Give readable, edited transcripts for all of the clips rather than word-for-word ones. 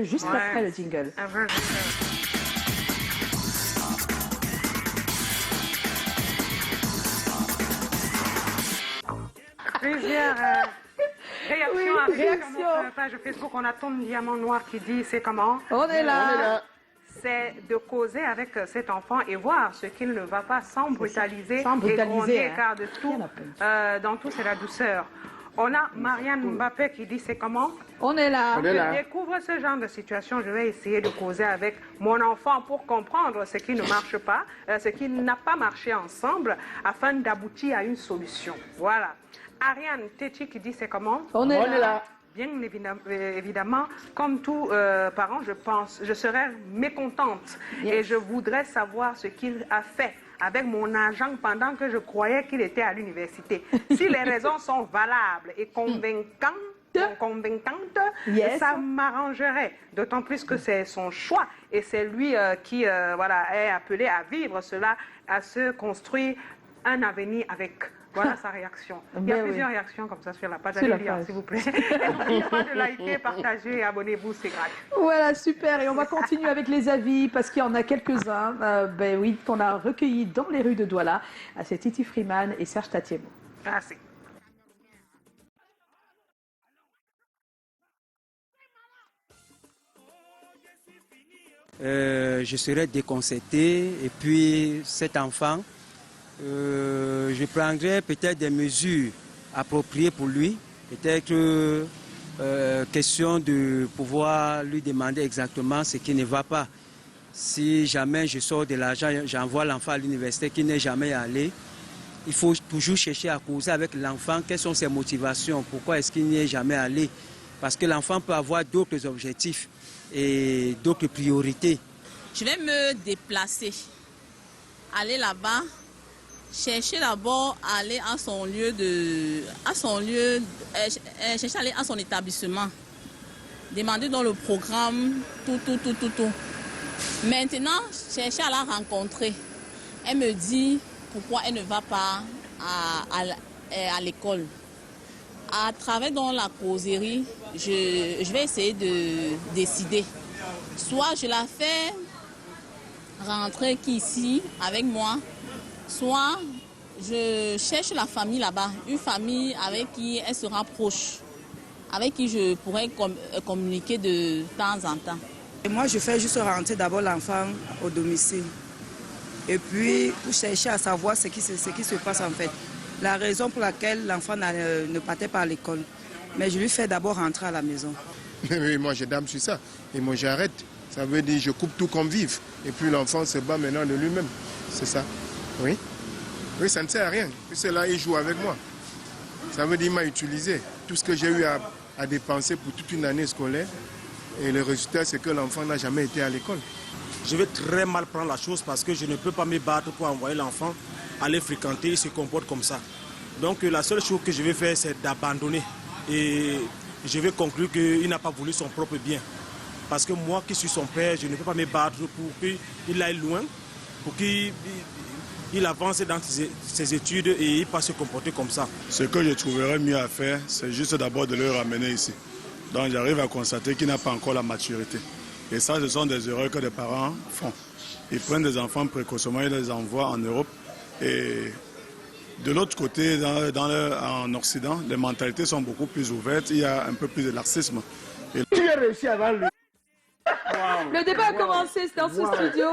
Juste après le jingle. Plusieurs réactions arrivent sur notre page Facebook. On a Tom Diamant Noir qui dit c'est comment? On est là. C'est de causer avec cet enfant et voir ce qu'il ne va pas sans brutaliser, et gronder, car de tout, dans tout c'est la douceur. On a Marianne Mbappé qui dit c'est comment? On est là. Je découvre ce genre de situation, je vais essayer de causer avec mon enfant pour comprendre ce qui ne marche pas, ce qui n'a pas marché ensemble, afin d'aboutir à une solution. Voilà. Ariane Téti qui dit c'est comment? On est là. Bien évidemment, comme tout parent, je serais mécontente et je voudrais savoir ce qu'il a fait avec mon argent pendant que je croyais qu'il était à l'université. Si les raisons sont valables et convaincantes, ça m'arrangerait. D'autant plus que c'est son choix et c'est lui qui est appelé à vivre cela, à se construire un avenir avec. Voilà sa réaction. Il y a plusieurs réactions comme ça sur la page. Allez lire, s'il vous plaît. N'oubliez pas de liker, partager et abonnez-vous, c'est gratuit. Voilà, super. Et on va continuer avec les avis parce qu'il y en a quelques-uns qu'on a recueillis dans les rues de Douala. C'est Titi Freeman et Serge Tatiemou. Merci. Je serais déconcerté et puis cet enfant, je prendrais peut-être des mesures appropriées pour lui, peut-être question de pouvoir lui demander exactement ce qui ne va pas. Si jamais je sors de l'argent, j'envoie l'enfant à l'université qui n'est jamais allé, il faut toujours chercher à causer avec l'enfant quelles sont ses motivations, pourquoi est-ce qu'il n'y est jamais allé. Parce que l'enfant peut avoir d'autres objectifs et d'autres priorités. Je vais me déplacer, aller là-bas, chercher d'abord à aller à son lieu chercher à aller à son établissement, demander dans le programme tout. Maintenant, chercher à la rencontrer. Elle me dit pourquoi elle ne va pas à l'école. À travers dans la causerie, je vais essayer de décider. Soit je la fais rentrer ici avec moi, soit je cherche la famille là-bas, une famille avec qui elle sera proche, avec qui je pourrais communiquer de temps en temps. Et moi, je fais juste rentrer d'abord l'enfant au domicile. Et puis, pour chercher à savoir ce qui se passe en fait. La raison pour laquelle l'enfant ne partait pas à l'école. Mais je lui fais d'abord rentrer à la maison. Oui, moi, je dame sur ça. Et moi, j'arrête. Ça veut dire je coupe tout comme vive. Et puis l'enfant se bat maintenant de lui-même. C'est ça. Oui. Oui, ça ne sert à rien. Puis c'est là, il joue avec moi. Ça veut dire qu'il m'a utilisé. Tout ce que j'ai eu à dépenser pour toute une année scolaire. Et le résultat, c'est que l'enfant n'a jamais été à l'école. Je vais très mal prendre la chose parce que je ne peux pas me battre pour envoyer l'enfant aller fréquenter, il se comporte comme ça. Donc la seule chose que je vais faire, c'est d'abandonner. Et je vais conclure qu'il n'a pas voulu son propre bien. Parce que moi qui suis son père, je ne peux pas me battre pour qu'il aille loin, pour qu'il avance dans ses études et il pas se comporter comme ça. Ce que je trouverais mieux à faire, c'est juste d'abord de le ramener ici. Donc j'arrive à constater qu'il n'a pas encore la maturité. Et ça, ce sont des erreurs que les parents font. Ils prennent des enfants précocement, ils les envoient en Europe. Et de l'autre côté, en Occident, les mentalités sont beaucoup plus ouvertes, il y a un peu plus de laxisme. Le débat a commencé dans ce studio,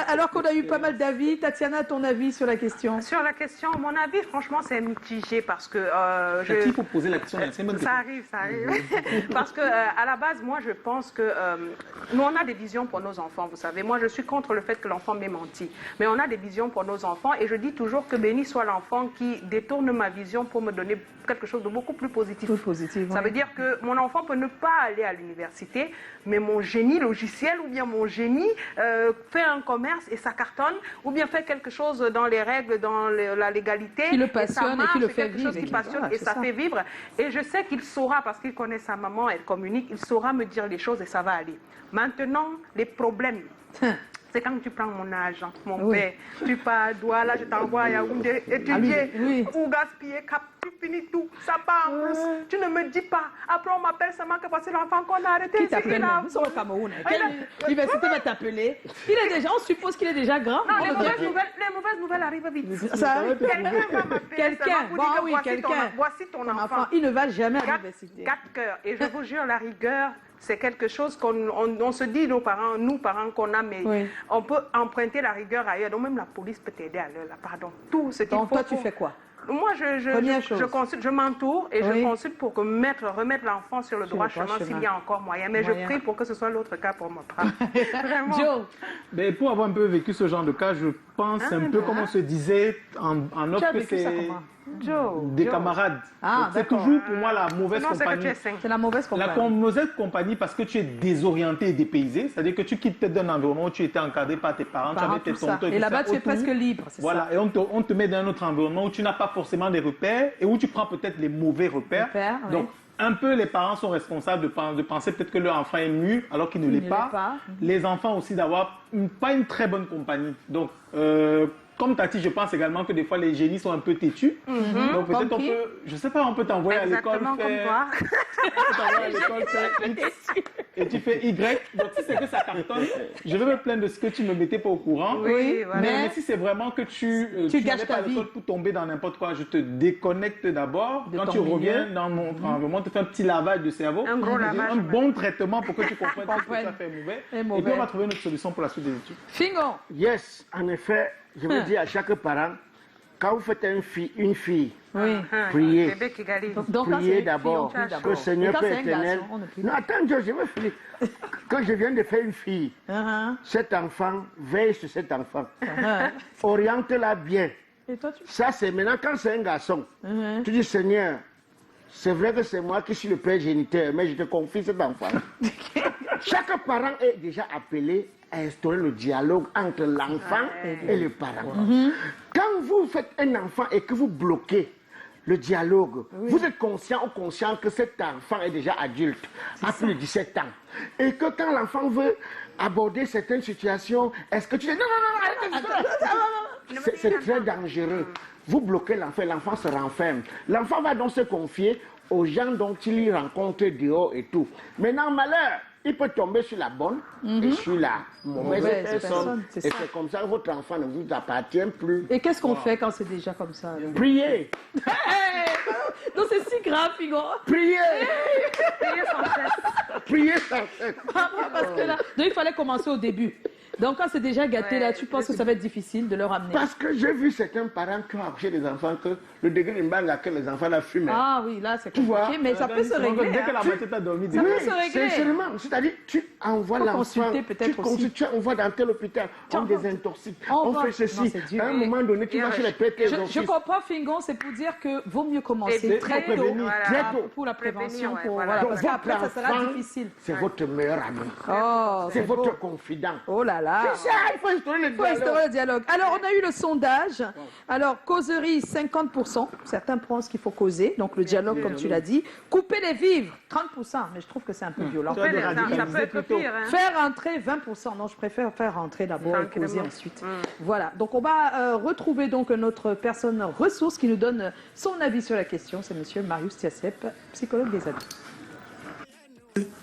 alors qu'on a eu pas mal d'avis. Tatiana, ton avis sur la question? Sur la question, mon avis, franchement, c'est mitigé parce que... Il faut poser la question. Ça arrive. Parce que à la base, moi, je pense que nous, on a des visions pour nos enfants, vous savez. Moi, je suis contre le fait que l'enfant m'ait menti. Mais on a des visions pour nos enfants et je dis toujours que béni soit l'enfant qui détourne ma vision pour me donner quelque chose de beaucoup plus positif. Ça veut dire que mon enfant peut ne pas aller à l'université, mais mon génie logiciel ou bien mon génie fait un commerce et ça cartonne, ou bien fait quelque chose dans les règles, dans la légalité. Qui le passionne et qui le fait vivre. Qui passionne et ça fait vivre. Et je sais qu'il saura, parce qu'il connaît sa maman, elle communique, il saura me dire les choses et ça va aller. Maintenant, les problèmes. c'est quand tu prends mon argent, mon père. Tu pars à Douala, je t'envoie à Yaoundé étudier ou gaspiller, tu finis tout, ça part en plus. Tu ne me dis pas. Après, on m'appelle seulement que voici l'enfant qu'on a arrêté. Qui t'appelle? Nous sommes au Cameroun. Quelle université va t'appeler? On suppose qu'il est déjà grand. Non, les mauvaises nouvelles arrivent vite. Ça arrive. Quelqu'un, voici ton enfant. Il ne va jamais à l'université. 4 cœurs. Et je vous jure, la rigueur, c'est quelque chose qu'on se dit, nous parents qu'on a, mais on peut emprunter la rigueur ailleurs. Donc même la police peut t'aider à l'heure, pardon. Tout ce qu'il faut. Donc toi, tu fais quoi? Moi, je consulte, je m'entoure et je consulte pour remettre l'enfant sur le droit chemin s'il y a encore moyen. Mais je prie pour que ce soit l'autre cas pour mon frère. Vraiment. Joe. Mais pour avoir un peu vécu ce genre de cas, je pense un peu comme on se disait en off que c'est des camarades. C'est toujours pour moi la mauvaise compagnie. C'est la mauvaise compagnie. La mauvaise compagnie parce que tu es désorienté et dépaysé. C'est-à-dire que tu quittes d'un environnement où tu étais encadré par tes parents, tu avais tes tontons. Et là-bas, tu es presque libre. Voilà, et on te met dans un autre environnement où tu n'as pas forcément des repères et où tu prends peut-être les mauvais repères. Donc, un peu, les parents sont responsables de penser peut-être que leur enfant est mûr alors qu'il ne l'est pas. Les enfants aussi d'avoir pas une très bonne compagnie. Donc, comme Tati, je pense également que des fois les génies sont un peu têtus. Donc peut-être on peut, je sais pas, on peut t'envoyer à l'école faire... X et tu fais Y. Donc si c'est que ça cartonne, je vais me plaindre de ce que tu me mettais pas au courant. Mais si c'est vraiment que tu gâches ta vie pour tomber dans n'importe quoi, je te déconnecte d'abord. Quand tu reviens dans mon environnement, tu fais un petit lavage de cerveau. Un bon traitement pour que tu comprennes ce que tu as fait mauvais. Et puis on va trouver une autre solution pour la suite des études. Fingo. Yes, en effet. Je veux dire à chaque parent, quand vous faites une fille, priez. Priez d'abord que le Seigneur Père éternel... Non, attends, je vais finir. Quand je viens de faire une fille, cet enfant, veille sur cet enfant. Oriente-la bien. Ça, c'est maintenant, quand c'est un garçon, tu dis, Seigneur, c'est vrai que c'est moi qui suis le père géniteur, mais je te confie cet enfant. Chaque parent est déjà appelé à instaurer le dialogue entre l'enfant et le parent. Quand vous faites un enfant et que vous bloquez le dialogue, vous êtes conscient ou conscient que cet enfant est déjà adulte, à plus de 17 ans. Et que quand l'enfant veut aborder certaines situations, est-ce que tu dis non, arrêtez, c'est très dangereux. Vous bloquez l'enfant, l'enfant se renferme. L'enfant va donc se confier aux gens dont il y rencontre dehors et tout. Maintenant, malheur, il peut tomber sur la bonne et sur la mauvaise personne. Et c'est comme ça que votre enfant ne vous appartient plus. Et qu'est-ce qu'on fait quand c'est déjà comme ça? Priez. Non, c'est si grave, Figo. Priez. Priez sans cesse. Priez sans cesse. Parce que là, donc il fallait commencer au début. Donc quand c'est déjà gâté, là, tu penses que ça va être difficile de leur amener? Parce que j'ai vu certains parents qui ont accouché des enfants que le degré de mbanga que les enfants la fument. Ah oui, là c'est compliqué, mais ça peut se régler. Dès que la moitié t'a dormi, ça peut se régler. Sincèrement, c'est-à-dire tu envoies l'enfant, tu envoies dans tel hôpital, on désintoxique, on fait ceci. À un moment donné, tu vas chez les pères. Je comprends, Fingon, c'est pour dire que vaut mieux commencer très tôt pour la prévention, parce qu'après ça sera difficile. C'est votre meilleur ami. C'est votre confident. Oh là là. C'est ça, il faut instaurer le dialogue. Alors, on a eu le sondage. Alors, causerie, 50%. Certains pensent qu'il faut causer. Donc, le dialogue, comme tu l'as dit. Couper les vivres, 30%. Mais je trouve que c'est un peu violent. Ça peut être pire. Faire rentrer 20%. Non, je préfère faire rentrer d'abord et causer ensuite. Voilà. Donc, on va retrouver donc notre personne ressource qui nous donne son avis sur la question. C'est monsieur Marius Tiasep, psychologue des adultes.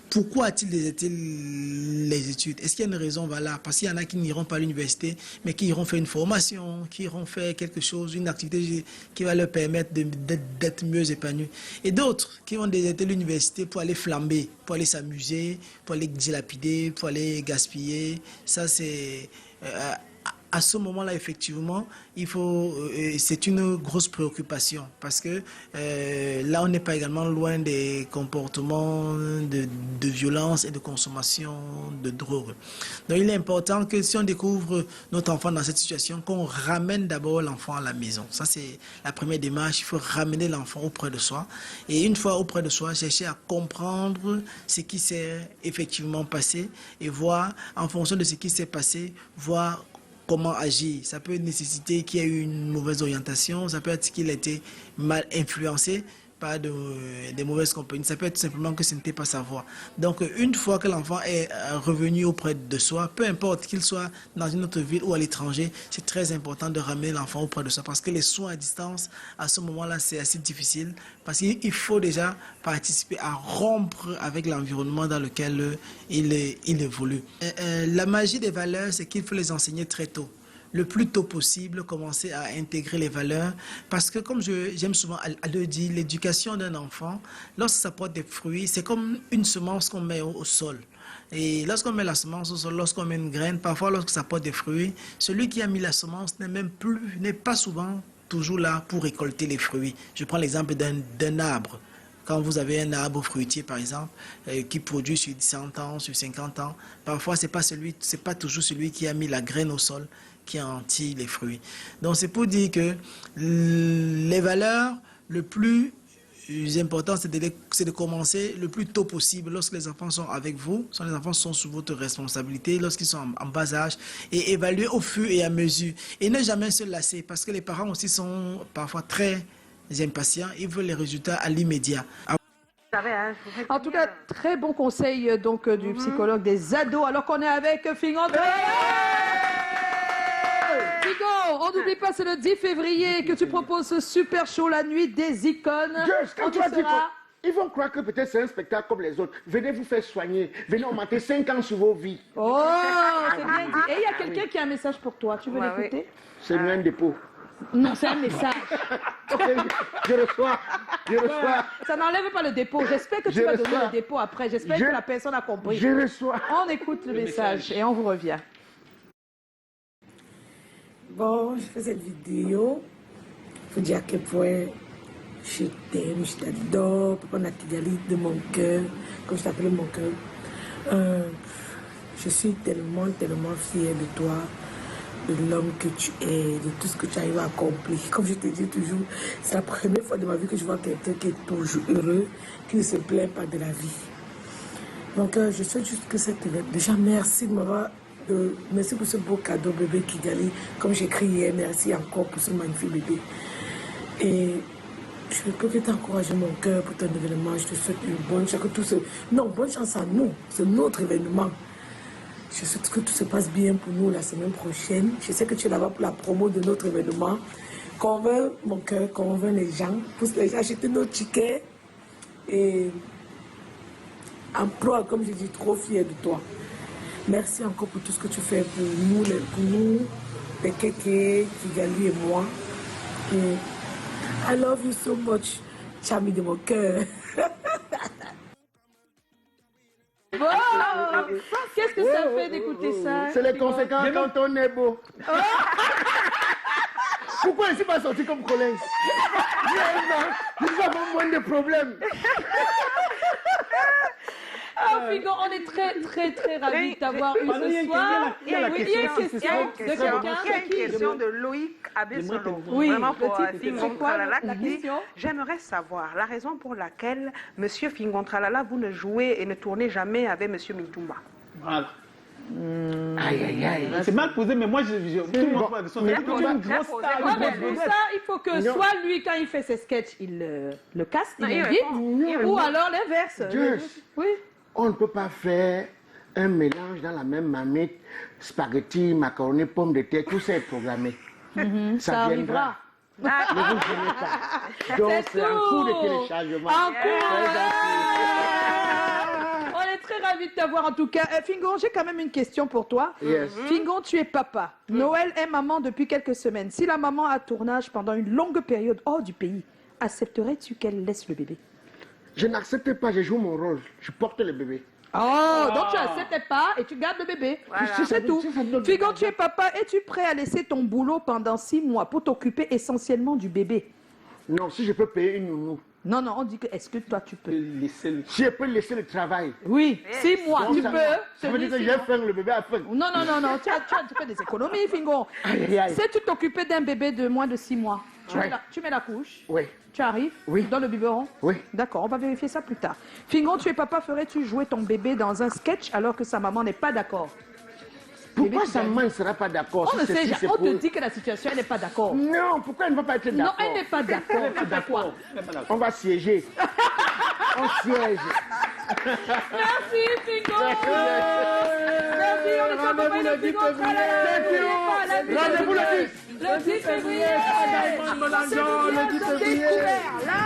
Pourquoi a-t-il déserté les études? Est-ce qu'il y a une raison valable? Parce qu'il y en a qui n'iront pas à l'université, mais qui iront faire une formation, qui iront faire quelque chose, une activité qui va leur permettre d'être mieux épanouis. Et d'autres qui vont déserter l'université pour aller flamber, pour aller s'amuser, pour aller dilapider, pour aller gaspiller. Ça, c'est... à ce moment-là, effectivement, c'est une grosse préoccupation parce que là, on n'est pas également loin des comportements de violence et de consommation de drogue. Donc, il est important que si on découvre notre enfant dans cette situation, qu'on ramène d'abord l'enfant à la maison. Ça, c'est la première démarche. Il faut ramener l'enfant auprès de soi. Et une fois auprès de soi, chercher à comprendre ce qui s'est effectivement passé et voir, en fonction de ce qui s'est passé, voir comment agir. Ça peut nécessiter qu'il y ait eu une mauvaise orientation, ça peut être qu'il a été mal influencé, pas de mauvaises compagnies. Ça peut être simplement que ce n'était pas sa voix. Donc, une fois que l'enfant est revenu auprès de soi, peu importe qu'il soit dans une autre ville ou à l'étranger, c'est très important de ramener l'enfant auprès de soi parce que les soins à distance, à ce moment-là, c'est assez difficile parce qu'il faut déjà participer à rompre avec l'environnement dans lequel il évolue. La magie des valeurs, c'est qu'il faut les enseigner très tôt. Le plus tôt possible, commencer à intégrer les valeurs. Parce que comme j'aime souvent à le dire, l'éducation d'un enfant, lorsque ça porte des fruits, c'est comme une semence qu'on met au sol. Et lorsqu'on met la semence au sol, lorsqu'on met une graine, parfois lorsque ça porte des fruits, celui qui a mis la semence n'est pas souvent toujours là pour récolter les fruits. Je prends l'exemple d'un arbre. Quand vous avez un arbre fruitier, par exemple, qui produit sur 100 ans, sur 50 ans, parfois, c'est pas toujours celui qui a mis la graine au sol qui en tire les fruits. Donc, c'est pour dire que les valeurs, le plus important, c'est de commencer le plus tôt possible lorsque les enfants sont avec vous, les enfants sont sous votre responsabilité, lorsqu'ils sont en bas âge, et évaluer au fur et à mesure. Et ne jamais se lasser, parce que les parents aussi sont parfois très impatients, ils veulent les résultats à l'immédiat. En tout cas, très bon conseil donc du psychologue des ados, alors qu'on est avec Fingon. Fingon, on n'oublie pas, c'est le 10 février que tu proposes ce super show, la nuit des icônes. Quand tu vas dire ils vont croire que peut-être c'est un spectacle comme les autres. Venez vous faire soigner, venez augmenter 5 ans sur vos vies. Oh, c'est bien dit. Et il y a quelqu'un qui a un message pour toi, tu veux l'écouter? C'est un dépôt. Non, c'est un message. Je reçois. Ça n'enlève pas le dépôt. J'espère que tu vas donner le dépôt après. J'espère que la personne a compris. Je reçois. On écoute le message et on vous revient. Bon, je fais cette vidéo pour dire à quel point je t'aime, je t'adore, Papa Nakigali de mon cœur, comme je t'appelle mon cœur. Je suis tellement fière de toi, de l'homme que tu es, de tout ce que tu arrives à accomplir. Comme je te dis toujours, c'est la première fois de ma vie que je vois quelqu'un qui est toujours heureux, qui ne se plaint pas de la vie. Donc je souhaite juste que cette événement, déjà merci de m'avoir, merci pour ce beau cadeau bébé Kigali, comme j'ai écrit hier, merci encore pour ce magnifique bébé. Et je ne peux que t'encourager mon cœur pour ton événement, je te souhaite une bonne chance, bonne chance à nous, c'est notre événement. Je souhaite que tout se passe bien pour nous la semaine prochaine. Je sais que tu es là-bas pour la promo de notre événement. Convainc mon cœur, convainc les gens, pousse les gens à acheter nos tickets. Et emploie, comme je dis, trop fier de toi. Merci encore pour tout ce que tu fais pour nous, les Kéké, Kigali et moi. Et I love you so much, Chami de mon cœur. Bon, qu'est-ce que ça fait d'écouter ça? C'est les conséquences quand on est beau. Pourquoi je ne suis pas sorti comme Collins? Nous avons moins de problèmes. Ah, Fingon, on est très ravis de t'avoir eu ce soir. Il y a une question de Loïc Abessolo. Vraiment pour Fingon Tralala. J'aimerais savoir la raison pour laquelle, Monsieur Fingon Tralala, vous ne jouez et ne tournez jamais avec Monsieur Mintumba. Voilà. C'est mal posé, mais moi, tout le monde va de son avis. Pour ça, il faut que soit lui, quand il fait ses sketchs, il le casse, il l'invite, ou alors l'inverse. Oui. On ne peut pas faire un mélange dans la même marmite, spaghetti, macaroni, pommes de terre, tout ça est programmé. Ça arrivera. Ne vous gênez pas. Donc c'est un coup de téléchargement. On est très ravis de t'avoir en tout cas. Fingon, j'ai quand même une question pour toi. Yes. Fingon, tu es papa. Noël est maman depuis quelques semaines. Si la maman a tournage pendant une longue période hors du pays, accepterais-tu qu'elle laisse le bébé? Je n'accepte pas, je joue mon rôle. Je porte le bébé. Donc tu n'acceptes pas et tu gardes le bébé. Voilà. C'est tout. Fingon, tu es papa. Es-tu prêt à laisser ton boulot pendant 6 mois pour t'occuper essentiellement du bébé? Non, si je peux payer une nounou. Non, on dit que est-ce que toi tu peux laisser le... Si je peux laisser le travail. Oui, 6 mois, tu peux. Ça veut dire que j'ai faim, le bébé a faim. Non, tu fais des économies, Fingon. Si tu t'occupais d'un bébé de moins de 6 mois, tu mets la couche. Oui. Tu arrives dans le biberon? Oui. D'accord, on va vérifier ça plus tard. Fingon, tu es papa, ferais-tu jouer ton bébé dans un sketch alors que sa maman n'est pas d'accord? Pourquoi sa maman ne sera pas d'accord? On le sait, on te dit que la situation, elle n'est pas d'accord. Non, pourquoi elle ne va pas être d'accord? Non, elle n'est pas d'accord. D'accord. On va siéger. On siège. Merci, Pingo. Merci, on est accompagné de Pingo. Rendez-vous le 10. Le 10 février. Le 10 février. Là.